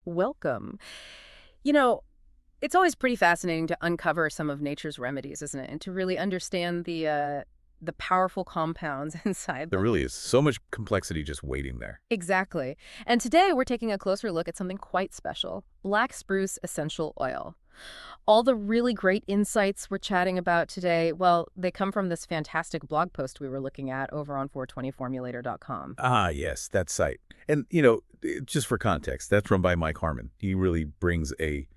Welcome. You know, it's always pretty fascinating to uncover some of nature's remedies, isn't it? And to really understand the powerful compounds inside There them. really is so much complexity just waiting there. Exactly. And today we're taking a closer look at something quite special, Black Spruce Essential Oil. All the really great insights we're chatting about today, well, they come from this fantastic blog post we were looking at over on 420formulator.com. Ah, yes, that site. And, just for context, that's run by Mike Harmon. He really brings a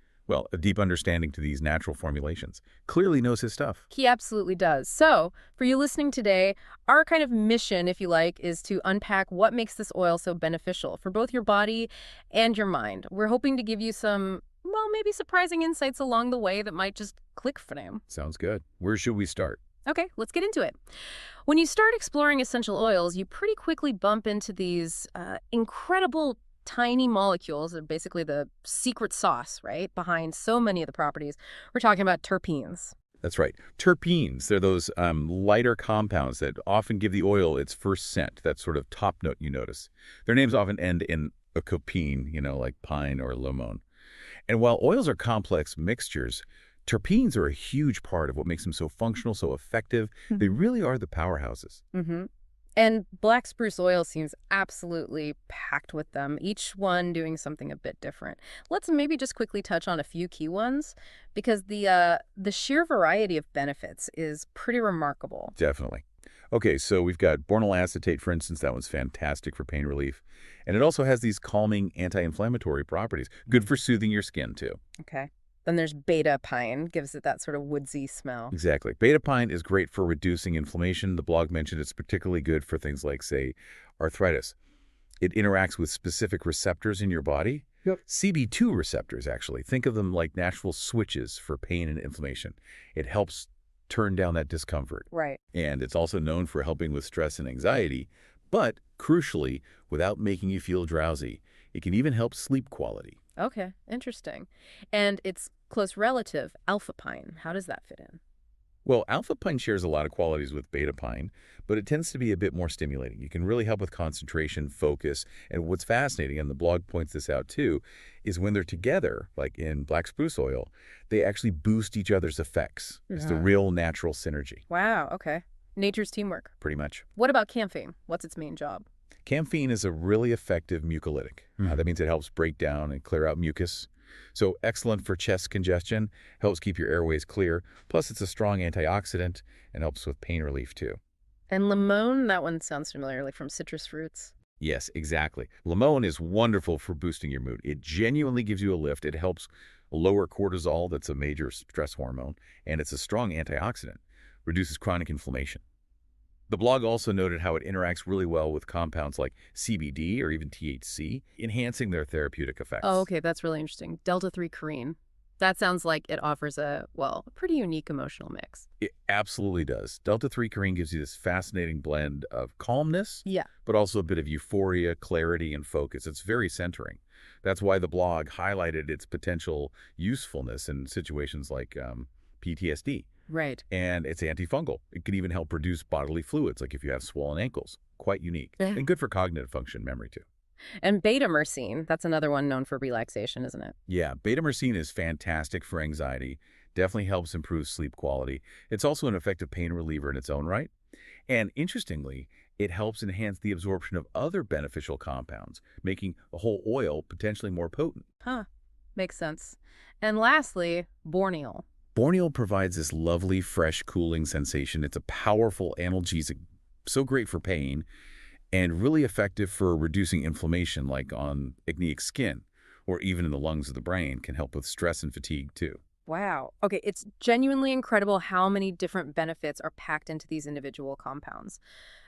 deep understanding to these natural formulations. Clearly knows his stuff. He absolutely does. So, for you listening today, our kind of mission, if you like, is to unpack what makes this oil so beneficial for both your body and your mind. We're hoping to give you some, well, maybe surprising insights along the way that might just click for you. Sounds good. Where should we start? Okay, let's get into it. When you start exploring essential oils, you pretty quickly bump into these incredible tiny molecules that are basically the secret sauce, right, behind so many of the properties. We're talking about terpenes. That's right. Terpenes, they're those lighter compounds that often give the oil its first scent, that sort of top note you notice. Their names often end in a copene, like pine or limon. And while oils are complex mixtures, terpenes are a huge part of what makes them so functional, so effective. They really are the powerhouses. Mm-hmm. And black spruce oil seems absolutely packed with them, each one doing something a bit different. Let's maybe just quickly touch on a few key ones, because the sheer variety of benefits is pretty remarkable. Definitely. Okay, so we've got bornyl acetate, for instance. That one's fantastic for pain relief. And it also has these calming anti-inflammatory properties. Good for soothing your skin, too. Okay. Then there's beta pine, gives it that sort of woodsy smell. Exactly. Beta pine is great for reducing inflammation. The blog mentioned it's particularly good for things like, say, arthritis. It interacts with specific receptors in your body. Yep. CB2 receptors, actually. Think of them like natural switches for pain and inflammation. It helps turn down that discomfort. Right. And it's also known for helping with stress and anxiety, but crucially, without making you feel drowsy. It can even help sleep quality. Okay, interesting. And its close relative, alpha-pine, how does that fit in? Well, alpha pine shares a lot of qualities with beta pine, but it tends to be a bit more stimulating. You can really help with concentration, focus, and what's fascinating, and the blog points this out too, is when they're together, like in black spruce oil, they actually boost each other's effects. It's the real natural synergy, Wow, okay. Nature's teamwork. pretty much. What about camphene? What's its main job? Camphene is a really effective mucolytic. That means it helps break down and clear out mucus. So excellent for chest congestion, helps keep your airways clear. Plus, it's a strong antioxidant and helps with pain relief, too. And limon, that one sounds familiar, like from citrus fruits. Yes, exactly. Limon is wonderful for boosting your mood. It genuinely gives you a lift. It helps lower cortisol, that's a major stress hormone, and it's a strong antioxidant. Reduces chronic inflammation. The blog also noted how it interacts really well with compounds like CBD or even THC, enhancing their therapeutic effects. Oh, okay, that's really interesting. Delta-3 carine. That sounds like it offers a pretty unique emotional mix. It absolutely does. Delta-3 carine gives you this fascinating blend of calmness, Yeah. but also a bit of euphoria, clarity, and focus. It's very centering. That's why the blog highlighted its potential usefulness in situations like PTSD. Right. And it's antifungal. It can even help reduce bodily fluids, like if you have swollen ankles. Quite unique. Yeah. And good for cognitive function, memory, too. And beta-myrcene, that's another one known for relaxation, isn't it? Yeah, beta-myrcene is fantastic for anxiety. Definitely helps improve sleep quality. It's also an effective pain reliever in its own right. And interestingly, it helps enhance the absorption of other beneficial compounds, making the whole oil potentially more potent. Huh. Makes sense. And lastly, borneol. Borneol provides this lovely, fresh, cooling sensation. It's a powerful analgesic, so great for pain, and really effective for reducing inflammation, like on acneic skin, or even in the lungs of the brain, can help with stress and fatigue, too. Wow. Okay, it's genuinely incredible how many different benefits are packed into these individual compounds.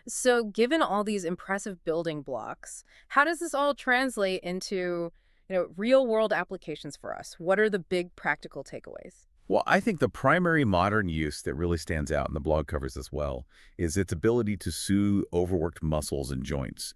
So given all these impressive building blocks, how does this all translate into, real-world applications for us? What are the big practical takeaways? Well, I think the primary modern use that really stands out, and the blog covers this well, is its ability to soothe overworked muscles and joints.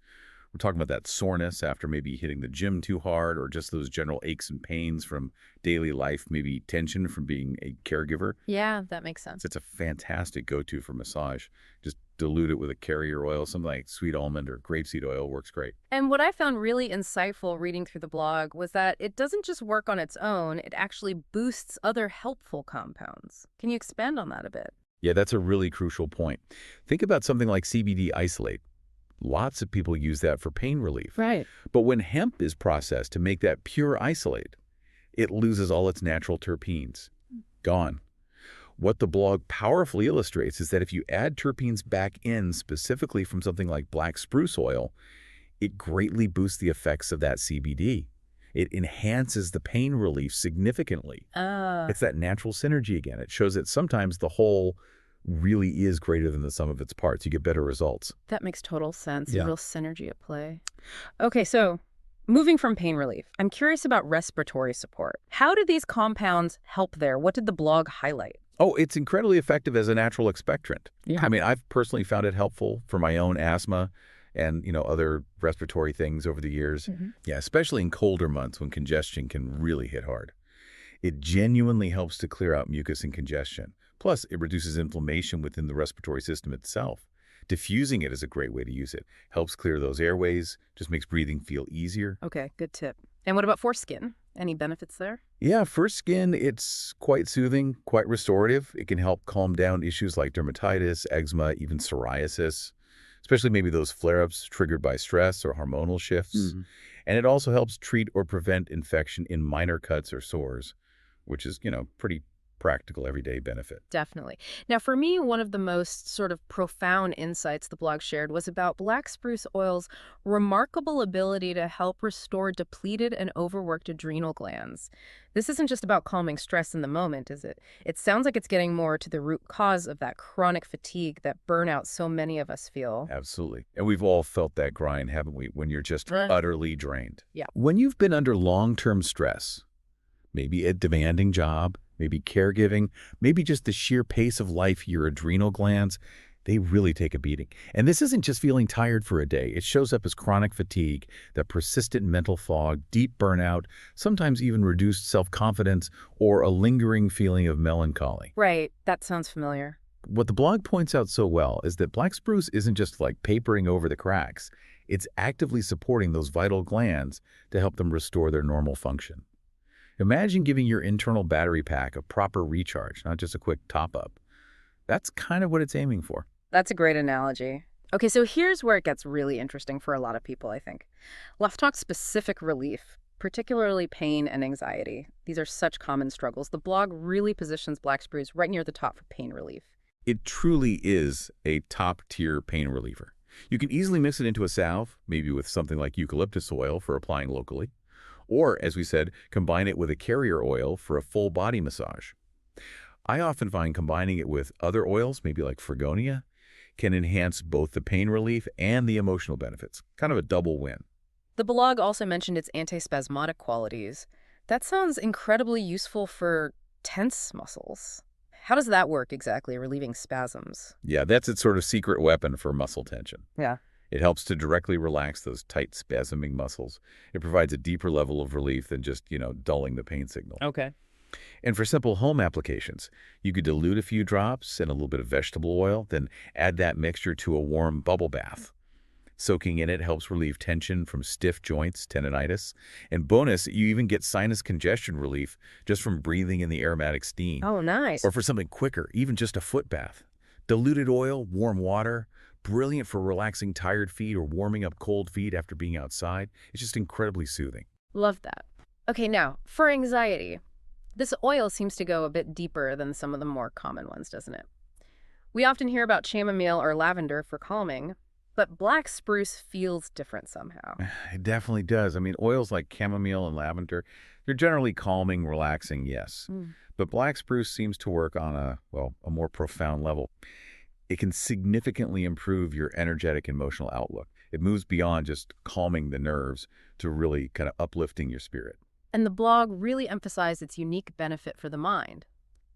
We're talking about that soreness after maybe hitting the gym too hard, or just those general aches and pains from daily life, maybe tension from being a caregiver. Yeah, that makes sense. It's a fantastic go-to for massage. Just dilute it with a carrier oil, something like sweet almond or grapeseed oil works great. And what I found really insightful reading through the blog was that it doesn't just work on its own, it actually boosts other helpful compounds. Can you expand on that a bit? Yeah, that's a really crucial point. Think about something like CBD isolate. Lots of people use that for pain relief. Right. But when hemp is processed to make that pure isolate, it loses all its natural terpenes. Gone. What the blog powerfully illustrates is that if you add terpenes back in specifically from something like black spruce oil, it greatly boosts the effects of that CBD. It enhances the pain relief significantly. It's that natural synergy again. It shows that sometimes the whole really is greater than the sum of its parts. You get better results. That makes total sense. Yeah. Real synergy at play. Okay, so moving from pain relief, I'm curious about respiratory support. How do these compounds help there? What did the blog highlight? Oh, it's incredibly effective as a natural expectorant. Yeah. I mean, I've personally found it helpful for my own asthma and, other respiratory things over the years. Yeah, especially in colder months when congestion can really hit hard. It genuinely helps to clear out mucus and congestion. Plus, it reduces inflammation within the respiratory system itself. Diffusing it is a great way to use it. Helps clear those airways, just makes breathing feel easier. Okay, good tip. And what about for skin? Any benefits there? Yeah, for skin, it's quite soothing, quite restorative. It can help calm down issues like dermatitis, eczema, even psoriasis, especially maybe those flare-ups triggered by stress or hormonal shifts. And it also helps treat or prevent infection in minor cuts or sores, which is, pretty practical everyday benefit. Definitely. Now, for me, one of the most sort of profound insights the blog shared was about black spruce oil's remarkable ability to help restore depleted and overworked adrenal glands. This isn't just about calming stress in the moment, is it? It sounds like it's getting more to the root cause of that chronic fatigue, that burnout so many of us feel. Absolutely. And we've all felt that grind, haven't we, when you're just utterly drained. Yeah. When you've been under long-term stress, maybe a demanding job, maybe caregiving, maybe just the sheer pace of life, your adrenal glands, they really take a beating. And this isn't just feeling tired for a day. It shows up as chronic fatigue, that persistent mental fog, deep burnout, sometimes even reduced self-confidence, or a lingering feeling of melancholy. Right. That sounds familiar. What the blog points out so well is that black spruce isn't just like papering over the cracks. It's actively supporting those vital glands to help them restore their normal function. Imagine giving your internal battery pack a proper recharge, not just a quick top-up. That's kind of what it's aiming for. That's a great analogy. Okay, so here's where it gets really interesting for a lot of people, I think. Let's talk specific relief, particularly pain and anxiety. These are such common struggles. The blog really positions black spruce right near the top for pain relief. It truly is a top-tier pain reliever. You can easily mix it into a salve, maybe with something like eucalyptus oil for applying locally. Or, as we said, combine it with a carrier oil for a full body massage. I often find combining it with other oils, maybe like Fregonia, can enhance both the pain relief and the emotional benefits. Kind of a double win. The blog also mentioned its antispasmodic qualities. That sounds incredibly useful for tense muscles. How does that work exactly, relieving spasms? Yeah, that's its sort of secret weapon for muscle tension. Yeah. It helps to directly relax those tight, spasming muscles. It provides a deeper level of relief than just, dulling the pain signal. Okay. And for simple home applications, you could dilute a few drops and a little bit of vegetable oil, then add that mixture to a warm bubble bath. Soaking in it helps relieve tension from stiff joints, tendinitis. And bonus, you even get sinus congestion relief just from breathing in the aromatic steam. Oh, nice. Or for something quicker, even just a foot bath. Diluted oil, warm water, brilliant for relaxing tired feet or warming up cold feet after being outside. It's just incredibly soothing. Love that. Okay, now, for anxiety. This oil seems to go a bit deeper than some of the more common ones, doesn't it? We often hear about chamomile or lavender for calming, but black spruce feels different somehow. It definitely does. I mean, oils like chamomile and lavender, they're generally calming, relaxing, yes. But black spruce seems to work on a more profound level. It can significantly improve your energetic emotional outlook. It moves beyond just calming the nerves to really kind of uplifting your spirit. And the blog really emphasized its unique benefit for the mind,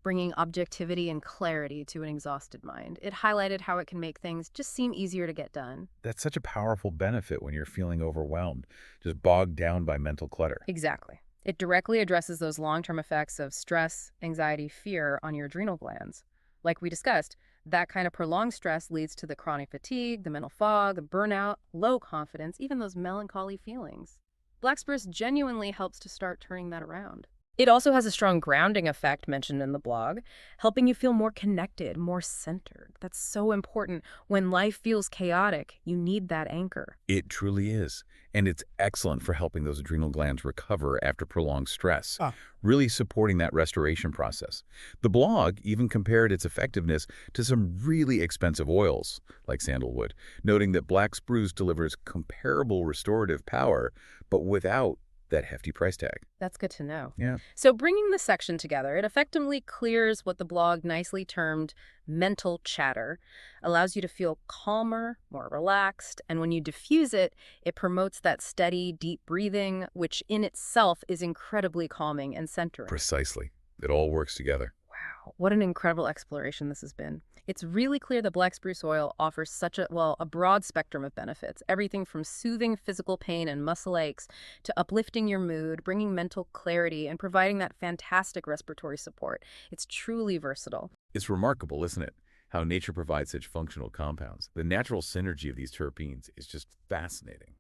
bringing objectivity and clarity to an exhausted mind. It highlighted how it can make things just seem easier to get done. That's such a powerful benefit when you're feeling overwhelmed, just bogged down by mental clutter. Exactly. It directly addresses those long-term effects of stress, anxiety, fear on your adrenal glands. Like we discussed, That kind of prolonged stress leads to the chronic fatigue, the mental fog, the burnout, low confidence, even those melancholy feelings. Black spruce genuinely helps to start turning that around. It also has a strong grounding effect mentioned in the blog, helping you feel more connected, more centered. That's so important. When life feels chaotic, you need that anchor. It truly is. And it's excellent for helping those adrenal glands recover after prolonged stress, Ah, really supporting that restoration process. The blog even compared its effectiveness to some really expensive oils, like sandalwood, noting that black spruce delivers comparable restorative power, but without that hefty price tag. That's good to know. Yeah. So, bringing the section together, it effectively clears what the blog nicely termed mental chatter, allows you to feel calmer, more relaxed, and when you diffuse it, it promotes that steady, deep breathing, which in itself is incredibly calming and centering. Precisely. It all works together. Wow, what an incredible exploration this has been. It's really clear that black spruce oil offers such a broad spectrum of benefits, everything from soothing physical pain and muscle aches to uplifting your mood, bringing mental clarity, and providing that fantastic respiratory support. It's truly versatile. It's remarkable, isn't it, how nature provides such functional compounds. The natural synergy of these terpenes is just fascinating,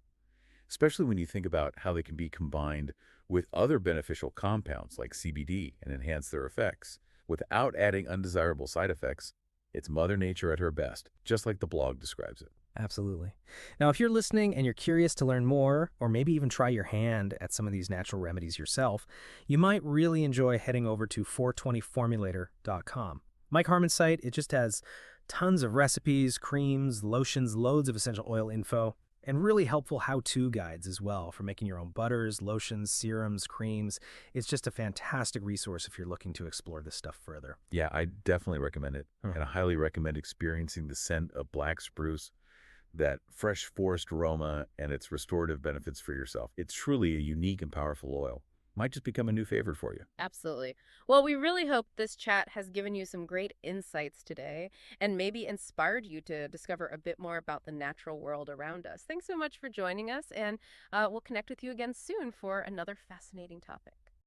especially when you think about how they can be combined with other beneficial compounds like CBD and enhance their effects without adding undesirable side effects. It's Mother Nature at her best, just like the blog describes it. absolutely. Now, if you're listening and you're curious to learn more, or maybe even try your hand at some of these natural remedies yourself, you might really enjoy heading over to 420formulator.com. Mike Harmon's site, it just has tons of recipes, creams, lotions, loads of essential oil info, and really helpful how-to guides as well for making your own butters, lotions, serums, creams. It's just a fantastic resource if you're looking to explore this stuff further. Yeah, I definitely recommend it. Huh. And I highly recommend experiencing the scent of black spruce, that fresh forest aroma, and its restorative benefits for yourself. It's truly a unique and powerful oil. Might just become a new favorite for you. Absolutely. Well, we really hope this chat has given you some great insights today and maybe inspired you to discover a bit more about the natural world around us. Thanks so much for joining us, and we'll connect with you again soon for another fascinating topic.